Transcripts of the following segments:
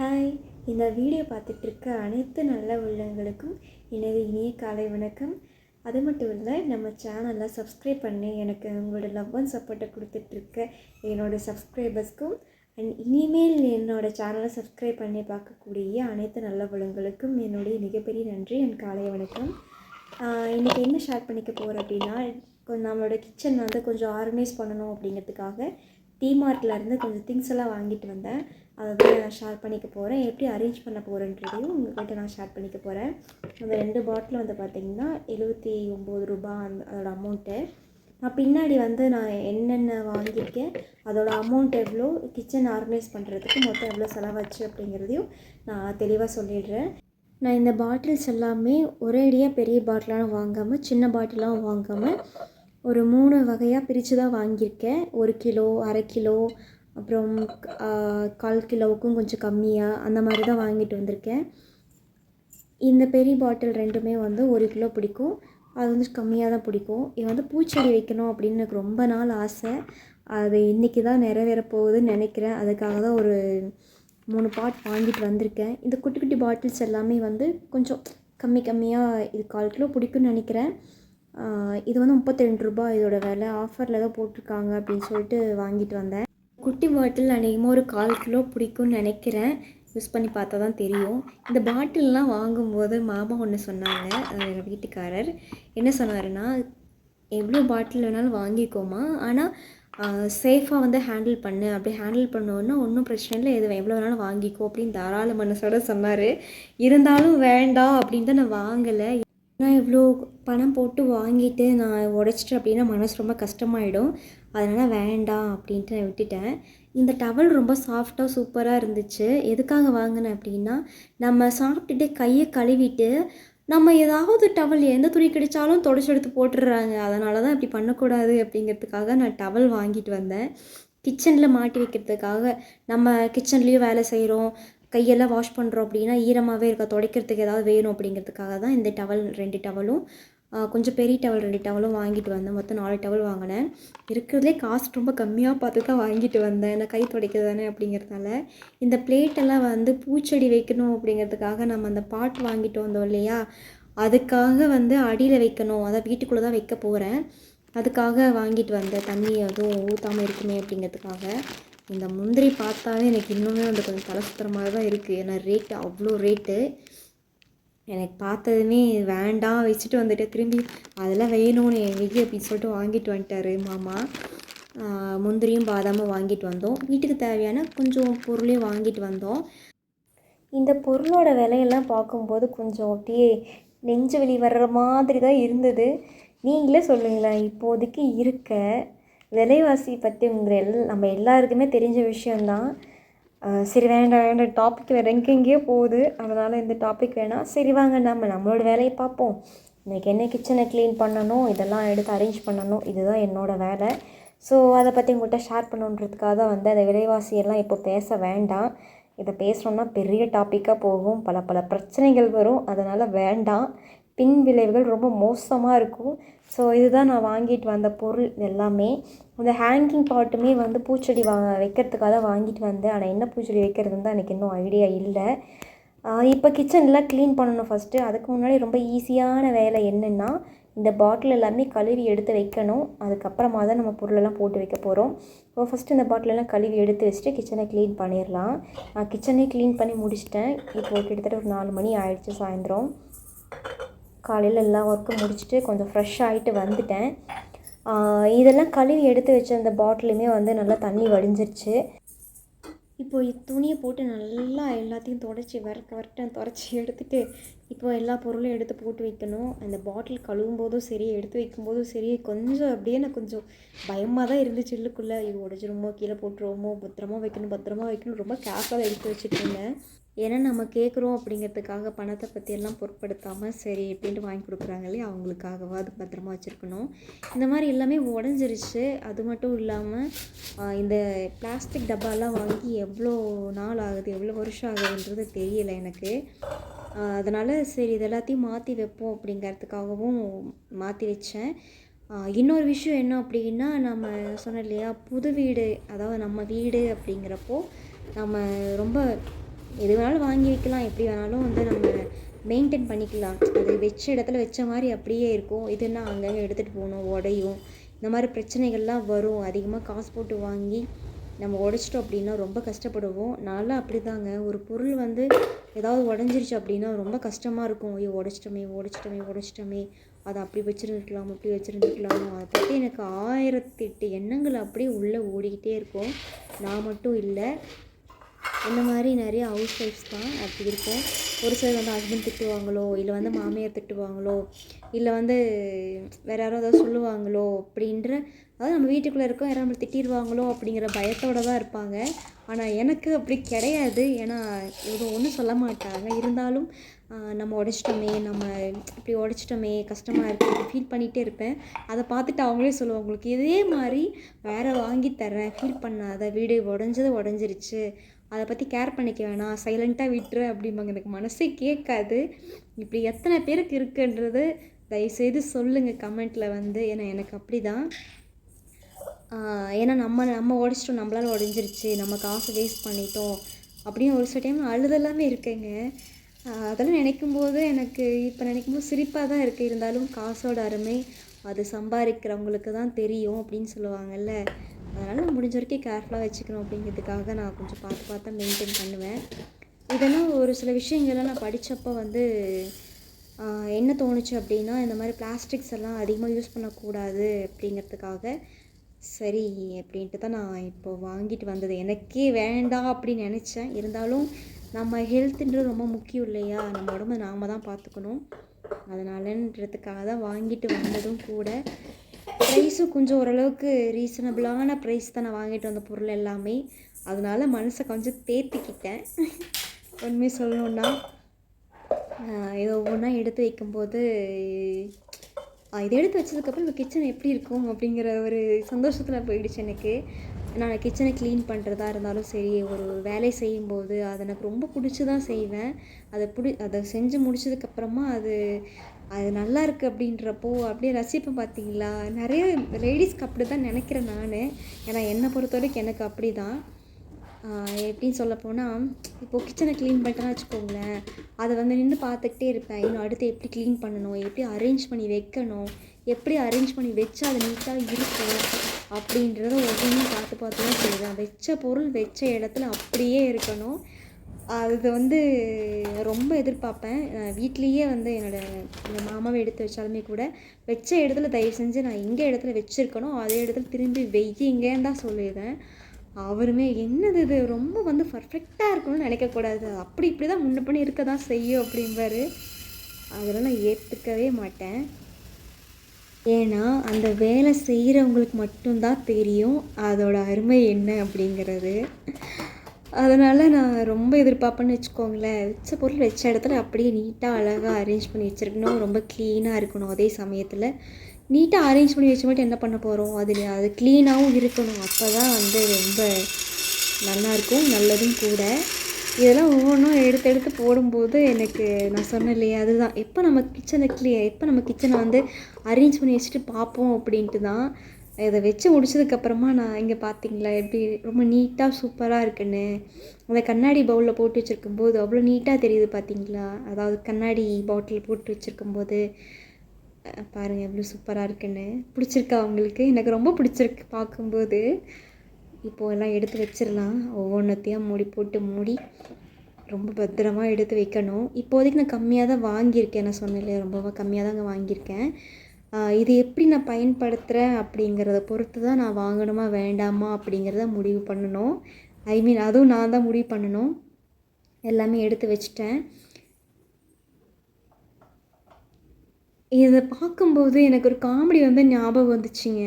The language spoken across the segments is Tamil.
ஹாய், இந்த வீடியோ பார்த்துட்ருக்க அனைத்து நல்ல உள்ளங்களுக்கும் எனது இனிய காலை வணக்கம். அது மட்டும் இல்லை, நம்ம சேனலை சப்ஸ்கிரைப் பண்ணி எனக்கு உங்களோட லவ் அண்ட் சப்போர்ட்டை கொடுத்துட்ருக்க என்னோடய சப்ஸ்கிரைபர்ஸ்க்கும் அண்ட் இனிமேல் என்னோடய சேனலை சப்ஸ்கிரைப் பண்ணி பார்க்கக்கூடிய அனைத்து நல்ல உள்ளங்களுக்கும் என்னுடைய மிகப்பெரிய நன்றி அண்ட் காலை வணக்கம். இன்றைக்கி என்ன ஷேர் பண்ணிக்க போகிறேன் அப்படின்னா, நம்மளோட கிச்சன் கொஞ்சம் ஆர்கனைஸ் பண்ணணும் அப்படிங்கிறதுக்காக டிமார்ட்லேருந்து கொஞ்சம் திங்ஸ் எல்லாம் வாங்கிட்டு வந்தேன். அதை தான் நான் ஷேர் பண்ணிக்க போகிறேன். எப்படி அரேஞ்ச் பண்ண போகிறேன்றதையும் உங்கள்கிட்ட நான் ஷேர் பண்ணிக்க போகிறேன். அந்த 2 பாட்டில் பார்த்திங்கன்னா ₹79 அதோட அமௌண்ட்டு. நான் பின்னாடி நான் என்னென்ன வாங்கியிருக்கேன், அதோட அமௌண்ட் எவ்வளோ, கிச்சன் ஆர்கனைஸ் பண்ணுறதுக்கு மொத்தம் எவ்வளோ செலவாச்சு அப்படிங்கிறதையும் நான் தெளிவாக சொல்லிடுறேன். நான் இந்த பாட்டில்ஸ் எல்லாமே ஒரேடியாக பெரிய பாட்டிலாக வாங்காமல் சின்ன பாட்டிலாக வாங்காமல் ஒரு 3 வகையாக பிரித்து தான் வாங்கியிருக்கேன். 1 கிலோ, அரை கிலோ, அப்புறம் 1/4 கிலோவுக்கும் கொஞ்சம் கம்மியாக அந்த மாதிரி தான் வாங்கிட்டு வந்திருக்கேன். இந்த பெரிய பாட்டில் 2மே 1 கிலோ பிடிக்கும். அது கம்மியாக தான் பிடிக்கும். இது பூச்செடி வைக்கணும் அப்படின்னு எனக்கு ரொம்ப நாள் ஆசை. அது இன்றைக்கி தான் நிறைவேற போகுதுன்னு நினைக்கிறேன். அதுக்காக தான் ஒரு 3 பாட் வாங்கிட்டு வந்திருக்கேன். இந்த குட்டி குட்டி பாட்டில்ஸ் எல்லாமே கொஞ்சம் கம்மியாக இது 1/4 கிலோ பிடிக்கும்னு நினைக்கிறேன். இது ₹32 இதோட விலை. ஆஃபரில் தான் போட்டிருக்காங்க அப்படின்னு சொல்லிட்டு வாங்கிட்டு வந்தேன். குட்டி பாட்டில் அநேகமாக ஒரு 1/4 கிலோ பிடிக்கும்னு நினைக்கிறேன். யூஸ் பண்ணி பார்த்தா தான் தெரியும். இந்த பாட்டில்லாம் வாங்கும்போது மாமா ஒன்று சொன்னாங்க. எங்கள் வீட்டுக்காரர் என்ன சொன்னாருன்னா, எவ்வளோ பாட்டில் வேணாலும் வாங்கிக்கோமா, ஆனால் சேஃபாக ஹேண்டில் பண்ணு. அப்படி ஹேண்டில் பண்ணோன்னா ஒன்றும் பிரச்சனை இல்லை, எது எவ்வளோ வேணாலும் வாங்கிக்கோ அப்படின்னு தாராள மனசோட சொன்னார். இருந்தாலும் வேண்டாம் அப்படின்னு தான் நான் வாங்கலை. நான் இவ்வளோ பணம் போட்டு வாங்கிட்டு நான் உடைச்சிட்டேன் அப்படின்னா மனசு ரொம்ப கஷ்டமாயிடும். அதனால் வேண்டாம் அப்படின்ட்டு நான் விட்டுட்டேன். இந்த டவல் ரொம்ப சாஃப்டாக சூப்பராக இருந்துச்சு. எதுக்காக வாங்கினேன் அப்படின்னா, நம்ம சாப்பிட்டுட்டு கையை கழுவிட்டு நம்ம ஏதாவது டவல் எந்த துணி கிடைச்சாலும் தொடச்சி எடுத்து போட்டுடுறாங்க. அதனால தான் இப்படி பண்ணக்கூடாது அப்படிங்கிறதுக்காக நான் டவல் வாங்கிட்டு வந்தேன். கிச்சனில் மாட்டி வைக்கிறதுக்காக. நம்ம கிச்சன்லேயும் வேலை செய்கிறோம், கையெல்லாம் வாஷ் பண்ணுறோம் அப்படின்னா ஈரமாகவே இருக்க, துடைக்கிறதுக்கு ஏதாவது வேணும் அப்படிங்கிறதுக்காக தான் இந்த டவல் 2 டவலும், கொஞ்சம் பெரிய டவல் 2 டவலும் வாங்கிட்டு வந்தேன். மொத்தம் 4 டவல் வாங்கினேன். இருக்கிறதுலே காஸ்ட் ரொம்ப கம்மியாக பார்த்து தான் வாங்கிட்டு வந்தேன். நான் கை துடைக்கிறது தானே அப்படிங்கிறதுனால. இந்த பிளேட்டெல்லாம் பூச்செடி வைக்கணும் அப்படிங்கிறதுக்காக நம்ம அந்த பாட் வாங்கிட்டு வந்தோம் இல்லையா, அதுக்காக அடியில் வைக்கணும். அதை வீட்டுக்குள்ளே தான் வைக்க போகிறேன். அதுக்காக வாங்கிட்டு வந்தேன். தண்ணி எதுவும் ஊற்றாமல் இருக்குமே அப்படிங்கிறதுக்காக. இந்த முந்திரி பார்த்தாவே எனக்கு இன்னுமே கொஞ்சம் தலை சுற்றுற மாதிரி தான் இருக்குது. ஏன்னா ரேட்டு அவ்வளோ ரேட்டு. எனக்கு பார்த்ததுமே வேண்டாம் வச்சுட்டு திரும்பி அதெல்லாம் வேணும்னு வெய்ய அப்படின்னு சொல்லிட்டு வாங்கிட்டு வந்துட்டார் மாமா. முந்திரியும் பாதாமும் வாங்கிட்டு வந்தோம். வீட்டுக்கு தேவையான கொஞ்சம் பொருளையும் வாங்கிட்டு வந்தோம். இந்த பொருளோட விலையெல்லாம் பார்க்கும்போது கொஞ்சம் அப்படியே நெஞ்சு வலி வர்ற மாதிரி தான் இருந்தது. நீங்களே சொல்லுங்களேன், இப்போதைக்கு இருக்க விலைவாசி பற்றி நம்ம எல்லாருக்குமே தெரிஞ்ச விஷயந்தான். சரி வேண்டாம் டாபிக் வேறு எங்கெங்கேயோ போகுது, அதனால் இந்த டாபிக் வேணாம். சரி வாங்க நம்மளோட வேலையை பார்ப்போம். இன்றைக்கி என்ன கிச்சனை க்ளீன் பண்ணணும், இதெல்லாம் எடுத்து அரேஞ்ச் பண்ணணும், இதுதான் என்னோடய வேலை. ஸோ அதை பற்றி உங்கள்கிட்ட ஷேர் பண்ணுன்றதுக்காக தான் அந்த விலைவாசியெல்லாம் இப்போ பேச வேண்டாம். இதை பேசுகிறோம்னா பெரிய டாப்பிக்காக போகும், பல பிரச்சனைகள் வரும். அதனால் வேண்டாம். பின் விளைவுகள் ரொம்ப மோசமாக இருக்கும். ஸோ இதுதான் நான் வாங்கிட்டு வந்த பொருள் எல்லாமே. அந்த ஹேங்கிங் பாட்டுமே பூச்செடி வைக்கிறதுக்காக தான் வாங்கிட்டு வந்தேன். ஆனால் என்ன பூச்செடி வைக்கிறதுன்னு தான் எனக்கு இன்னும் ஐடியா இல்லை. இப்போ கிச்சன்லாம் க்ளீன் பண்ணணும் ஃபஸ்ட்டு. அதுக்கு முன்னாடி ரொம்ப ஈஸியான வேலை என்னென்னா, இந்த பாட்டில் எல்லாமே கழுவி எடுத்து வைக்கணும். அதுக்கப்புறமா தான் நம்ம பொருளெல்லாம் போட்டு வைக்க போகிறோம். ஸோ ஃபஸ்ட்டு இந்த பாட்டிலெல்லாம் கழுவி எடுத்து வச்சுட்டு கிச்சனை க்ளீன் பண்ணிடலாம். நான் கிச்சனே க்ளீன் பண்ணி முடிச்சிட்டேன். இப்போது கிட்டத்தட்ட ஒரு 4 மணி ஆயிடுச்சு சாயந்தரம். காலையில் எல்லா ஒர்க்கும் முடிச்சுட்டு கொஞ்சம் ஃப்ரெஷ் ஆகிட்டு வந்துட்டேன். இதெல்லாம் கழுவி எடுத்து வச்ச அந்த பாட்டிலுமே நல்லா தண்ணி வடிஞ்சிருச்சு. இப்போது துணியை போட்டு நல்லா எல்லாத்தையும் தொடச்சி எடுத்துகிட்டு இப்போது எல்லா பொருளும் எடுத்து போட்டு வைக்கணும். அந்த பாட்டில் கழுவும் போதும் சரி, எடுத்து வைக்கும்போதும் சரி, கொஞ்சம் அப்படியே நான் கொஞ்சம் பயமாக தான் இருந்துச்சு. உள்ளுக்குள்ளே இது உடச்சிருமோ, கீழே போட்டுருவோமோ, பத்திரமா வைக்கணும் ரொம்ப கேர்ஃபுல்லாக எடுத்து வச்சுட்டு இருந்தேன். ஏன்னா நம்ம கேட்குறோம் அப்படிங்கிறதுக்காக பணத்தை பற்றியெல்லாம் பொருட்படுத்தாமல் சரி அப்படின்ட்டு வாங்கி கொடுக்குறாங்களே, அவங்களுக்காகவாது பத்திரமா வச்சுருக்கணும். இந்த மாதிரி எல்லாமே உடஞ்சிருச்சு. அது மட்டும் இல்லாமல் இந்த பிளாஸ்டிக் டப்பாலாம் வாங்கி எவ்வளோ நாள் ஆகுது, எவ்வளோ வருஷம் ஆகுதுன்றது தெரியலை எனக்கு. அதனால் சரி இது எல்லாத்தையும் மாற்றி வைப்போம் அப்படிங்கிறதுக்காகவும் மாற்றி வச்சேன். இன்னொரு விஷயம் என்ன அப்படின்னா, நம்ம சொன்னோம் இல்லையா, புது வீடு, அதாவது நம்ம வீடு அப்படிங்கிறப்போ நம்ம ரொம்ப எது வேணாலும் வாங்கி வைக்கலாம், எப்படி வேணாலும் வந்து நம்ம மெயின்டைன் பண்ணிக்கலாம். அது வச்ச இடத்துல வச்ச மாதிரி அப்படியே இருக்கும். இதுன்னா அங்கங்கே எடுத்துகிட்டு போகணும், உடையும், இந்த மாதிரி பிரச்சனைகள்லாம் வரும். அதிகமாக காசு போட்டு வாங்கி நம்ம உடச்சிட்டோம் அப்படின்னா ரொம்ப கஷ்டப்படுவோம். நான்லாம் அப்படி தாங்க. ஒரு பொருள் வந்து ஏதாவது உடஞ்சிருச்சு அப்படின்னா ரொம்ப கஷ்டமாக இருக்கும். ஐயோ உடச்சிட்டோமே, அதை அப்படி வச்சுருந்துருக்கலாம், இப்படி வச்சுருந்துருக்கலாம். அதை பற்றி எனக்கு 1008 எண்ணங்கள் அப்படியே உள்ளே ஓடிக்கிட்டே இருக்கும். நான் மட்டும் இல்லை, இந்த மாதிரி நிறைய ஹவுஸ் ஒய்ஃப்ஸ் தான் அப்படி இருக்கும். ஒரு சிலர் வந்து ஹஸ்பண்ட் திட்டுவாங்களோ, இல்லை வந்து மாமியார் திட்டுவாங்களோ, இல்லை வந்து வேறு யாரோ ஏதாவது சொல்லுவாங்களோ அப்படின்ற, அதாவது நம்ம வீட்டுக்குள்ளே இருக்கோம், யாரும் நம்மளை திட்டிடுவாங்களோ அப்படிங்கிற பயத்தோடு தான் இருப்பாங்க. ஆனால் எனக்கு அப்படி கிடையாது. ஏன்னா எதுவும் ஒன்றும் சொல்ல மாட்டாங்க. இருந்தாலும் நம்ம இப்படி உடச்சிட்டோமே கஷ்டமாக இருக்குது ஃபீல் பண்ணிகிட்டே இருப்பேன். அதை பார்த்துட்டு அவங்களே சொல்லுவாங்க, உங்களுக்கு இதே மாதிரி வேறு வாங்கி தரேன், ஃபீல் பண்ணாத, வீடு உடஞ்சிருச்சு, அதை பற்றி கேர் பண்ணிக்க வேணாம், சைலண்ட்டாக விட்டுரு அப்படிம்பாங்க. எனக்கு மனசே கேட்காது. இப்படி எத்தனை பேருக்கு இருக்குன்றது தயவுசெய்து சொல்லுங்கள் கமெண்ட்டில் வந்து. ஏன்னா எனக்கு அப்படி தான். ஏன்னா நம்ம உடச்சிட்டோம், நம்மளால் உடஞ்சிருச்சு, நம்ம காசு வேஸ்ட் பண்ணிட்டோம் அப்படின்னு ஒரு சில டைம் அழுதெல்லாமே இருக்குங்க. அதெல்லாம் நினைக்கும்போது எனக்கு இப்போ நினைக்கும்போது சிரிப்பாக தான் இருக்குது. இருந்தாலும் காசோட அருமை அது சம்பாதிக்கிறவங்களுக்கு தான் தெரியும் அப்படின்னு சொல்லுவாங்கள்ல. அதனால் நான் முடிஞ்ச வரைக்கும் கேர்ஃபுல்லாக வச்சுக்கணும் அப்படிங்கிறதுக்காக நான் கொஞ்சம் பார்த்து மெயின்டைன் பண்ணுவேன். இதெல்லாம் ஒரு சில விஷயங்கள்லாம் நான் படித்தப்போ வந்து என்ன தோணுச்சு அப்படின்னா, இந்த மாதிரி பிளாஸ்டிக்ஸ் எல்லாம் அதிகமாக யூஸ் பண்ணக்கூடாது அப்படிங்கிறதுக்காக சரி அப்படின்ட்டு தான் நான் இப்போது வாங்கிட்டு வந்தது. எனக்கே வேண்டாம் அப்படின்னு நினச்சேன். இருந்தாலும் நம்ம ஹெல்த்துன்றது ரொம்ப முக்கியம் இல்லையா, நம்ம உடம்பை நாம் தான் பார்த்துக்கணும். அதனாலன்றதுக்காக தான் வாங்கிட்டு வந்ததும் கூட. ப்ரைஸும் கொஞ்சம் ஓரளவுக்கு ரீசனபிளான ப்ரைஸ் தான் நான் வாங்கிட்டு வந்த பொருள் எல்லாமே. அதனால மனசை கொஞ்சம் தேத்திக்கிட்டேன். உண்மையை சொல்லணுன்னா இதை ஒவ்வொன்றா எடுத்து வைக்கும்போது, இதை எடுத்து வச்சதுக்கப்புறம் இந்த கிச்சன் எப்படி இருக்கும் அப்படிங்கிற ஒரு சந்தோஷத்தில் போயிடுச்சு எனக்கு. நான் கிச்சனை க்ளீன் பண்ணுறதா இருந்தாலும் சரி, ஒரு வேலை செய்யும்போது அது எனக்கு ரொம்ப பிடிச்சி தான் செய்வேன். அதை செஞ்சு முடிச்சதுக்கப்புறமா அது நல்லா இருக்குது அப்படின்றப்போ அப்படியே ரசிப்பேன். பார்த்தீங்களா, நிறைய லேடிஸ்க்கு அப்படி தான் நினைக்கிறேன் நான். ஏன்னா என்னை பொறுத்த வரைக்கும் எனக்கு அப்படி தான். எப்படின்னு சொல்லப்போனால், இப்போது கிச்சனை க்ளீன் பண்ணிட்டேன்னா வச்சுக்கோங்களேன், அதை வந்து நின்று பார்த்துக்கிட்டே இருப்பேன். இன்னும் அடுத்து எப்படி க்ளீன் பண்ணணும், எப்படி அரேஞ்ச் பண்ணி வைக்கணும், எப்படி அரேஞ்ச் பண்ணி வச்சா அது நீட்டாக இருக்கும் அப்படின்றத ஒவ்வொன்றும் பார்த்து தான் செய்வேன். வச்ச பொருள் வச்ச இடத்துல அப்படியே இருக்கணும். அது வந்து ரொம்ப எதிர்பார்ப்பேன். வீட்லேயே வந்து எங்கள் மாமாவை எடுத்து வச்சாலுமே கூட, வச்ச இடத்துல தயவு செஞ்சு நான் எங்கே இடத்துல வச்சுருக்கணும் அதே இடத்துல திரும்பி வையிங்கன்னு தான் சொல்லிடுவேன். அவருமே என்னது இது ரொம்ப வந்து பர்ஃபெக்டாக இருக்கணும்னு நினைக்கக்கூடாது, அப்படி இப்படி தான் முன்ன பண்ணி இருக்க தான் செய்யும் அப்படிம்பாரு. அதெல்லாம் நான் ஏற்றுக்கவே மாட்டேன். ஏன்னா அந்த வேலை செய்கிறவங்களுக்கு மட்டும்தான் தெரியும் அதோட அருமை என்ன அப்படிங்கிறது. அதனால் நான் ரொம்ப எதிர்பார்ப்பேன்னு வச்சுக்கோங்களேன். வச்ச பொருள் வச்ச இடத்துல அப்படியே நீட்டாக அழகாக அரேஞ்ச் பண்ணி வச்சுருக்கணும், ரொம்ப க்ளீனாக இருக்கணும். அதே சமயத்தில் நீட்டாக அரேஞ்ச் பண்ணி வச்சு மட்டும் என்ன பண்ண போகிறோம், அது க்ளீனாகவும் இருக்கணும். அப்போ தான் வந்து ரொம்ப நல்லாயிருக்கும், நல்லதும் கூட. இதெல்லாம் ஒவ்வொன்றும் எடுத்து போடும்போது எனக்கு நான் சொன்னேன் இல்லையா, அதுதான் எப்போ நம்ம கிச்சனை வந்து அரேஞ்ச் பண்ணி வச்சுட்டு பார்ப்போம் அப்படின்ட்டு தான். இதை வச்சு முடிச்சதுக்கப்புறமா நான் இங்கே பார்த்தீங்களா எப்படி ரொம்ப நீட்டாக சூப்பராக இருக்குன்னு. அந்த கண்ணாடி பவுலில் போட்டு வச்சுருக்கும்போது அவ்வளோ நீட்டாக தெரியுது பார்த்தீங்களா. அதாவது கண்ணாடி பாட்டில் போட்டு வச்சுருக்கும்போது பாருங்கள் எவ்வளோ சூப்பராக இருக்குன்னு. பிடிச்சிருக்கா அவங்களுக்கு? எனக்கு ரொம்ப பிடிச்சிருக்கு பார்க்கும்போது. இப்போது எல்லாம் எடுத்து வச்சிடலாம். ஒவ்வொன்றத்தையும் மூடி ரொம்ப பத்திரமாக எடுத்து வைக்கணும். இப்போதைக்கு நான் கம்மியாக தான் வாங்கியிருக்கேன். நான் சொன்னேன் இல்லையா, ரொம்ப கம்மியாக தாங்க வாங்கியிருக்கேன். இது எப்படி நான் பயன்படுத்துகிறேன் அப்படிங்கிறத பொறுத்து தான் நான் வாங்கணுமா வேண்டாமா அப்படிங்கிறத முடிவு பண்ணணும். அதுவும் நான் தான் முடிவு பண்ணணும். எல்லாமே எடுத்து வச்சிட்டேன். இதை பார்க்கும்போது எனக்கு ஒரு காமெடி வந்து ஞாபகம் வந்துச்சுங்க.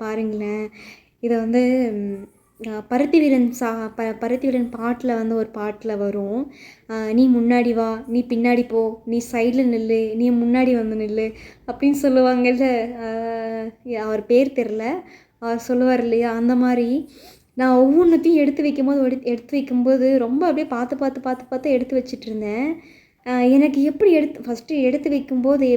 பாருங்களேன், இதை வந்து பருத்தி வீரன் பாட்டில் வந்து ஒரு பாட்டில் வரும். நீ முன்னாடி வா, நீ பின்னாடி போ, நீ சைடில் நில்லு, நீ முன்னாடி வந்து நில்லு அப்படின்னு சொல்லுவாங்கல்ல. அவர் பேர் தெரில, அவர் சொல்லுவார் இல்லையா, அந்த மாதிரி நான் ஒவ்வொன்றத்தையும் எடுத்து வைக்கும்போது ரொம்ப அப்படியே பார்த்து எடுத்து வச்சிட்டு இருந்தேன். எனக்கு எப்படி ஃபஸ்ட்டு எடுத்து வைக்கும்போது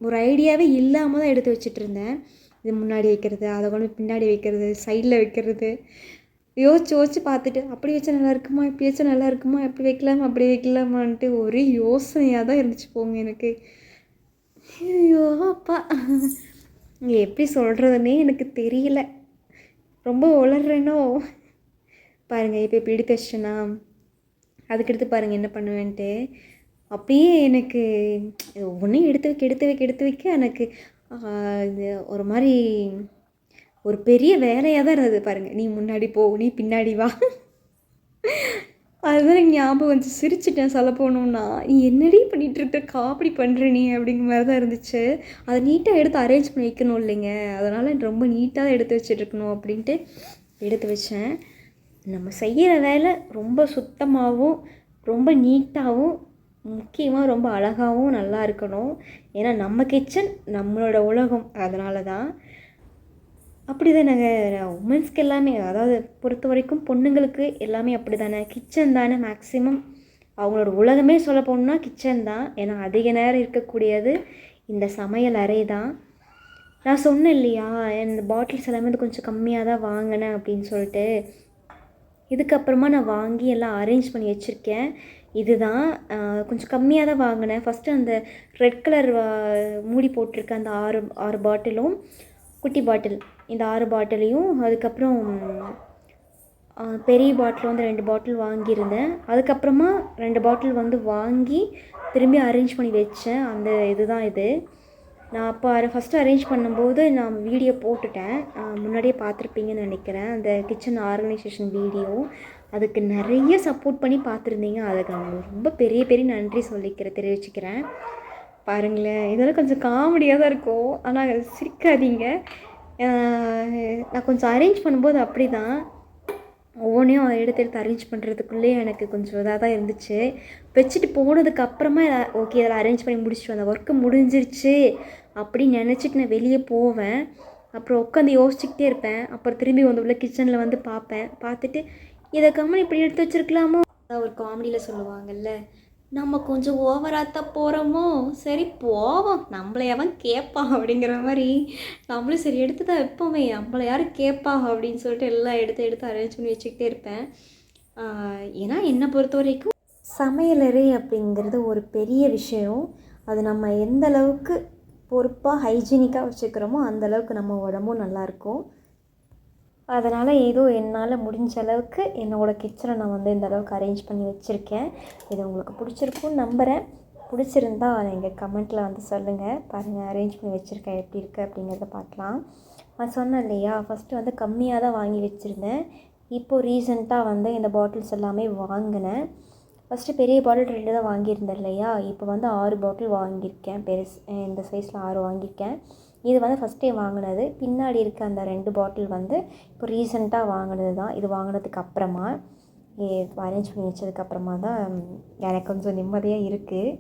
ஒரு ஐடியாவே இல்லாமல் தான் எடுத்து வச்சிட்ருந்தேன். இது முன்னாடி வைக்கிறது, அதை கொண்டு பின்னாடி வைக்கிறது, சைடில் வைக்கிறது, யோசிச்சு யோசிச்சு பார்த்துட்டு அப்படி வச்சா நல்லா இருக்குமா, இப்படி வச்சா நல்லா இருக்குமா, இப்படி வைக்கலாமா, அப்படி வைக்கலாமான்ட்டு ஒரே யோசனையாக தான் இருந்துச்சு போங்க எனக்கு. ஐயோ அப்பா, எப்படி சொல்கிறதுனே எனக்கு தெரியல. ரொம்ப உளர்றேனோ பாருங்கள். இப்போ இப்படி எடுத்து வச்சிட்டேன்னா அதுக்கடுத்து பாருங்கள் என்ன பண்ணுவேன்ட்டு. அப்படியே எனக்கு ஒவ்வொன்றையும் எடுத்து வைக்க எனக்கு இது ஒரு மாதிரி ஒரு பெரிய வேலையாக தான் இருந்தது பாருங்கள். நீ முன்னாடி போ, நீ பின்னாடி வா. அதுதான் எனக்கு ஞாபகம் வந்து சிரிச்சிட்டேன் சொல்ல போகணுன்னா. நீ என்னடி பண்ணிகிட்டு இருக்க, காமெடி பண்ணுற நீ அப்படிங்கிற மாதிரி தான் இருந்துச்சு. அதை நீட்டாக எடுத்து அரேஞ்ச் பண்ணி வைக்கணும் இல்லைங்க, அதனால் ரொம்ப நீட்டாக எடுத்து வச்சுட்ருக்கணும் அப்படின்ட்டு எடுத்து வச்சேன். நம்ம செய்கிற வேலை ரொம்ப சுத்தமாகவும் ரொம்ப நீட்டாகவும் முக்கியமாக ரொம்ப அழகாகவும் நல்லா இருக்கணும். ஏன்னா நம்ம கிச்சன் நம்மளோட உலகம், அதனால தான். அப்படி தானேங்க உமன்ஸ்க்கு எல்லாமே, அதாவது பொறுத்த வரைக்கும் பொண்ணுங்களுக்கு எல்லாமே அப்படி தானே. கிச்சன் தானே மேக்ஸிமம் அவங்களோட உலகமே சொல்ல போகணுன்னா கிச்சன் தான். ஏன்னா அதிக நேரம் இருக்கக்கூடியது இந்த சமையல் அறை தான். நான் சொன்னேன் இல்லையா, இந்த பாட்டில்ஸ் எல்லாமே வந்து கொஞ்சம் கம்மியாக தான் வாங்கினேன் அப்படின்னு சொல்லிட்டு. இதுக்கப்புறமா நான் வாங்கி எல்லாம் அரேஞ்ச் பண்ணி வச்சுருக்கேன். இதுதான் கொஞ்சம் கம்மியாக தான் வாங்கினேன். ஃபஸ்ட்டு அந்த ரெட் கலர் மூடி போட்டிருக்க அந்த 6 பாட்டிலும், குட்டி பாட்டில் இந்த 6 பாட்டிலையும், அதுக்கப்புறம் பெரிய பாட்டில் வந்து 2 பாட்டில் வாங்கியிருந்தேன். அதுக்கப்புறமா 2 பாட்டில் வந்து வாங்கி திரும்பி அரேஞ்ச் பண்ணி வச்சேன். அந்த இதுதான் இது. நான் அப்போ ஃபஸ்ட்டு அரேஞ்ச் பண்ணும்போது நான் வீடியோ போட்டுட்டேன், முன்னாடியே பார்த்துருப்பீங்கன்னு நினைக்கிறேன். அந்த கிச்சன் ஆர்கனைசேஷன் வீடியோ அதுக்கு நிறைய சப்போர்ட் பண்ணி பார்த்துருந்தீங்க. அதுக்கு நான் ரொம்ப பெரிய பெரிய நன்றி தெரிவிச்சுக்கிறேன். பாருங்களேன், இதெல்லாம் கொஞ்சம் காமெடியாக தான் இருக்கும், ஆனால் சிரிக்காதீங்க. நான் கொஞ்சம் அரேஞ்ச் பண்ணும்போது அப்படி தான் ஒவ்வொன்றையும் எடுத்து அரேஞ்ச் பண்ணுறதுக்குள்ளே எனக்கு கொஞ்சம் இதாக தான் இருந்துச்சு. வச்சுட்டு போனதுக்கு அப்புறமா ஓகே இதெல்லாம் அரேஞ்ச் பண்ணி முடிச்சுட்டு வந்தேன், ஒர்க்கு முடிஞ்சிருச்சு அப்படின்னு நினச்சிட்டு நான் வெளியே போவேன். அப்புறம் உட்காந்து யோசிச்சுக்கிட்டே இருப்பேன். அப்புறம் திரும்பி வந்து உள்ள கிச்சனில் வந்து பார்த்துட்டு இதை கம்மன் இப்படி எடுத்து வச்சுருக்கலாமோ. ஒரு காமெடியில் சொல்லுவாங்கல்ல, நம்ம கொஞ்சம் ஓவராக தான் போகிறோமோ, சரி போவோம், நம்மளை எவன் கேட்பா அப்படிங்கிற மாதிரி நம்மளும் சரி எடுத்து தான் வைப்போமே, நம்மளை யாரும் கேட்பா அப்படின்னு சொல்லிட்டு எல்லாம் எடுத்து அரேஞ்ச் பண்ணி வச்சுக்கிட்டே இருப்பேன். ஏன்னா என்னை பொறுத்த வரைக்கும் சமையலறை அப்படிங்கிறது ஒரு பெரிய விஷயம். அது நம்ம எந்த அளவுக்கு பொறுப்பாக ஹைஜீனிக்காக வச்சுக்கிறோமோ அந்தளவுக்கு நம்ம உடம்பும் நல்லாயிருக்கும். அதனால் ஏதோ என்னால் முடிஞ்ச அளவுக்கு என்னோடய கிச்சனை நான் வந்து இந்த அளவுக்கு அரேஞ்ச் பண்ணி வச்சுருக்கேன். இது உங்களுக்கு பிடிச்சிருக்குன்னு நம்புகிறேன். பிடிச்சிருந்தா எங்கள் கமெண்ட்டில் வந்து சொல்லுங்கள். பாருங்கள் அரேஞ்ச் பண்ணி வச்சுருக்கேன், எப்படி இருக்குது அப்படிங்கிறத பார்க்கலாம். நான் சொன்னேன் இல்லையா, ஃபஸ்ட்டு வந்து கம்மியாக தான் வாங்கி வச்சுருந்தேன். இப்போது ரீசெண்டாக வந்து இந்த பாட்டில்ஸ் எல்லாமே வாங்கினேன். ஃபஸ்ட்டு பெரிய பாட்டில் 2 தான் வாங்கியிருந்தேன் இல்லையா, இப்போ வந்து 6 பாட்டில் வாங்கியிருக்கேன். இந்த சைஸில் 6 வாங்கியிருக்கேன். இது வந்து ஃபஸ்ட் டைம் வாங்கினது. பின்னாடி இருக்க அந்த 2 பாட்டில் வந்து இப்போ ரீசெண்டாக வாங்கினது தான். இது வாங்கினதுக்கு அப்புறமா அரேஞ்ச் பண்ணி வச்சதுக்கப்புறமா தான் எனக்கு கொஞ்சம் நிம்மதியாக இருக்குது.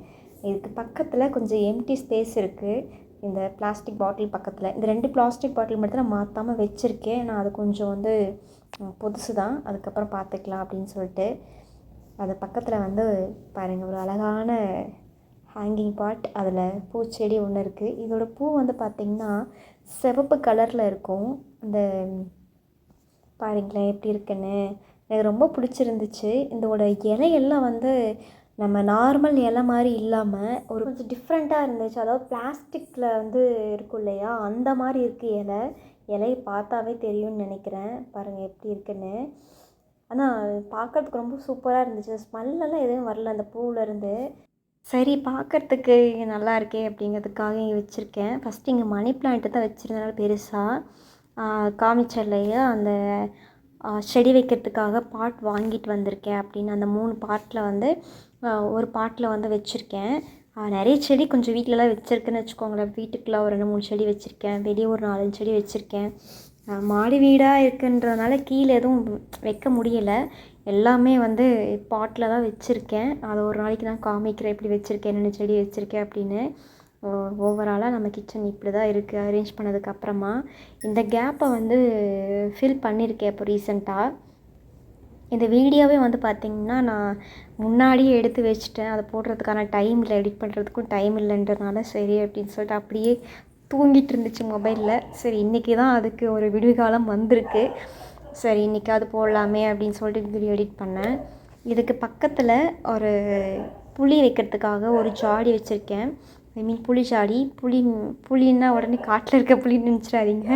இதுக்கு பக்கத்தில் கொஞ்சம் எம்டி ஸ்பேஸ் இருக்குது. இந்த பிளாஸ்டிக் பாட்டில் பக்கத்தில் இந்த 2 பிளாஸ்டிக் பாட்டில் மட்டும் நான் மாற்றாமல் வச்சுருக்கேன். நான் அது கொஞ்சம் வந்து புதுசு தான், அதுக்கப்புறம் பார்த்துக்கலாம் அப்படின்னு சொல்லிட்டு. அது பக்கத்தில் வந்து பாருங்கள் ஒரு அழகான ஹேங்கிங் பாட், அதில் பூச்செடி ஒன்று இருக்குது. இதோட பூ வந்து பார்த்திங்கன்னா சிவப்பு கலரில் இருக்கும். அந்த பாருங்களேன் எப்படி இருக்குன்னு, எனக்கு ரொம்ப பிடிச்சிருந்துச்சு. இதோட இலையெல்லாம் வந்து நம்ம நார்மல் இலை மாதிரி இல்லாமல் ஒரு கொஞ்சம் டிஃப்ரெண்ட்டாக இருந்துச்சு. அதாவது பிளாஸ்டிக்கில் வந்து இருக்கும் இல்லையா, அந்த மாதிரி இருக்குது இலையை பார்த்தாவே தெரியும்னு நினைக்கிறேன். பாருங்கள் எப்படி இருக்குன்னு. ஆனால் பார்க்குறதுக்கு ரொம்ப சூப்பராக இருந்துச்சு. ஸ்மெல்லெல்லாம் எதுவும் வரல அந்த பூவிலேருந்து. சரி பார்க்குறதுக்கு நல்லா இருக்கே அப்படிங்கிறதுக்காக இங்கே வச்சுருக்கேன். ஃபஸ்ட்டு இங்கே மணி பிளான்ட்டு தான் வச்சுருந்தனால பெருசாக காமிச்சேன் இல்லையா, அந்த செடி வைக்கிறதுக்காக பாட் வாங்கிட்டு வந்திருக்கேன் அப்படின்னு அந்த 3 பாட்டில் வந்து ஒரு பாட்டில் வந்து வச்சுருக்கேன். நிறைய செடி கொஞ்சம் வீட்டிலலாம் வச்சுருக்கேன்னு வச்சுக்கோங்களேன். வீட்டுக்குள்ளே ஒரு 2-3 செடி வச்சுருக்கேன், வெளியே ஒரு 4-5 செடி வச்சுருக்கேன். மாடி வீடாக இருக்குன்றதுனால கீழே எதுவும் வைக்க முடியலை. எல்லாமே வந்து பாட்டில் தான் வச்சுருக்கேன். அதை ஒரு நாளைக்கு நான் காமிக்கிறேன் எப்படி வச்சுருக்கேன், என்னென்ன செடி வச்சுருக்கேன் அப்படின்னு. ஓவராலாக நம்ம கிச்சன் இப்படி தான் இருக்குது அரேஞ்ச் பண்ணதுக்கப்புறமா. இந்த கேப்பை வந்து ஃபில் பண்ணியிருக்கேன் இப்போ ரீசெண்டாக. இந்த வீடியோவே வந்து பார்த்திங்கன்னா நான் முன்னாடியே எடுத்து வச்சுட்டேன். அதை போடுறதுக்கான டைம் இல்லை, எடிட் பண்ணுறதுக்கும் டைம் இல்லைன்றதுனால சரி அப்படின்னு சொல்லிட்டு அப்படியே தூங்கிட்டு இருந்துச்சு மொபைலில். சரி இன்றைக்கி தான் அதுக்கு ஒரு விடுகாலம் வந்திருக்கு. சரி இன்றைக்கி அது போடலாமே அப்படின்னு சொல்லிட்டு வீடியோ எடிட் பண்ணேன். இதுக்கு பக்கத்தில் ஒரு புளி வைக்கிறதுக்காக ஒரு ஜாடி வச்சுருக்கேன். ஐ மீன் புளி ஜாடி. புளின்னா உடனே காட்டில் இருக்க புளின்னு நினச்சிடாதீங்க.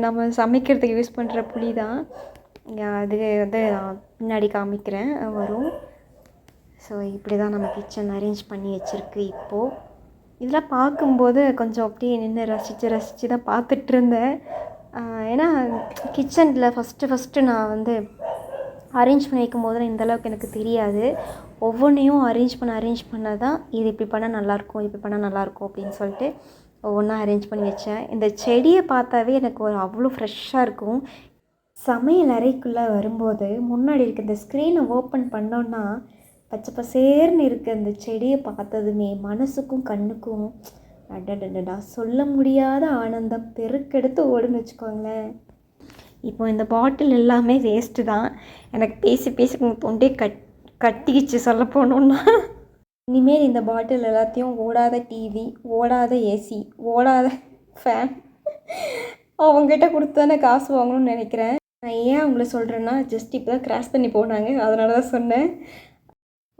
நம்ம சமைக்கிறதுக்கு யூஸ் பண்ணுற புளி தான். அது வந்து நான் பின்னாடி காமிக்கிறேன் வரும். ஸோ இப்படி தான் நம்ம கிச்சன் அரேஞ்ச் பண்ணி வச்சுருக்கு இப்போது. இதெல்லாம் பார்க்கும்போது கொஞ்சம் அப்படியே நின்று ரசித்து தான் பார்த்துட்ருந்தேன். ஏன்னா கிச்சனில் ஃபஸ்ட்டு நான் வந்து அரேஞ்ச் பண்ணி வைக்கும் போது இந்தளவுக்கு எனக்கு தெரியாது. ஒவ்வொன்றையும் அரேஞ்ச் பண்ண தான் இது இப்படி பண்ணால் நல்லாயிருக்கும், இப்படி பண்ணால் நல்லாயிருக்கும் அப்படின்னு சொல்லிட்டு ஒவ்வொன்றா அரேஞ்ச் பண்ணி வச்சேன். இந்த செடியை பார்த்தாவே எனக்கு ஒரு அவ்வளோ ஃப்ரெஷ்ஷாக இருக்கும். சமையல் அறைக்குள்ளே வரும்போது முன்னாடி இருக்க இந்த ஸ்க்ரீனை ஓப்பன் பண்ணோன்னா பச்சை பசேர்னு இருக்க அந்த செடியை பார்த்ததுமே மனசுக்கும் கண்ணுக்கும் அடடடடா சொல்ல முடியாத ஆனந்தம் பெருக்கெடுத்து ஓடுன்னு வச்சுக்கோங்களேன். இப்போ இந்த பாட்டில் எல்லாமே வேஸ்ட்டு தான். எனக்கு பேசி தொண்டே கட்டிக்கிச்சு சொல்ல போனோன்னா. இனிமேல் இந்த பாட்டில் எல்லாத்தையும் ஓடாத டிவி, ஓடாத ஏசி, ஓடாத ஃபேன் அவங்ககிட்ட கொடுத்து தானே காசு வாங்கணும்னு நினைக்கிறேன். நான் ஏன் அவங்கள சொல்கிறேன்னா ஜஸ்ட் இப்போ தான் கிராஸ் பண்ணி போனாங்க, அதனால தான் சொன்னேன்.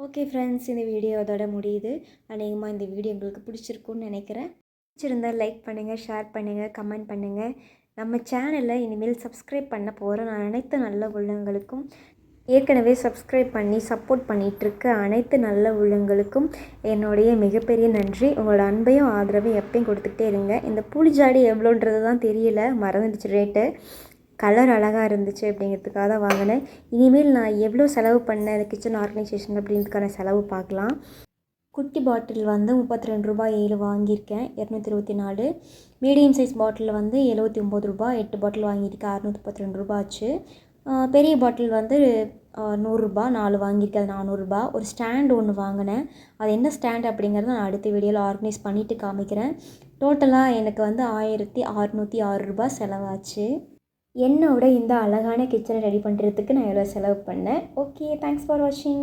ஓகே ஃப்ரெண்ட்ஸ், இந்த வீடியோ அதோட முடியுது. அநேகமாக இந்த வீடியோ உங்களுக்கு பிடிச்சிருக்குன்னு நினைக்கிறேன். பிடிச்சிருந்தால் லைக் பண்ணுங்கள், ஷேர் பண்ணுங்கள், கமெண்ட் பண்ணுங்கள். நம்ம சேனலில் இனிமேல் சப்ஸ்கிரைப் பண்ண போகிற அனைத்து நல்ல உள்ளங்களுக்கும், ஏற்கனவே சப்ஸ்கிரைப் பண்ணி சப்போர்ட் பண்ணிகிட்ருக்க அனைத்து நல்ல உள்ளங்களுக்கும் என்னுடைய மிகப்பெரிய நன்றி. உங்களோட அன்பையும் ஆதரவையும் எப்பயும் கொடுத்துக்கிட்டே இருங்க. இந்த புளிஜாடி எவ்வளோன்றது தான் தெரியல, மறந்துடுச்சு ரேட்டு. கலர் அழகாக இருந்துச்சு அப்படிங்கிறதுக்காக தான் வாங்கினேன். இனிமேல் நான் எவ்வளோ செலவு பண்ணேன் இந்த கிச்சன் ஆர்கனைசேஷன் அப்படின்றதுக்கான செலவு பார்க்கலாம். குட்டி பாட்டில் வந்து 32 ரூபாய் 7 வாங்கியிருக்கேன், 224. மீடியம் சைஸ் பாட்டில் வந்து 79 ரூபாய் 8 பாட்டில் வாங்கியிருக்கேன், 632 ரூபா ஆச்சு. பெரிய பாட்டில் வந்து 100 ரூபா 4 வாங்கியிருக்கேன், அது 400 ரூபா. ஒரு ஸ்டாண்டு ஒன்று வாங்கினேன். அது என்ன ஸ்டாண்ட் அப்படிங்கிறத நான் அடுத்த வீடியோவில் ஆர்கனைஸ் பண்ணிவிட்டு காமிக்கிறேன். டோட்டலாக எனக்கு வந்து 1606 ரூபா செலவாச்சு. என்னோட இந்த அழகான கிச்சனை ரெடி பண்ணுறதுக்கு நான் எவ்வளோ செலவு பண்ணேன். ஓகே, தேங்க்ஸ் ஃபார் வாட்சிங்.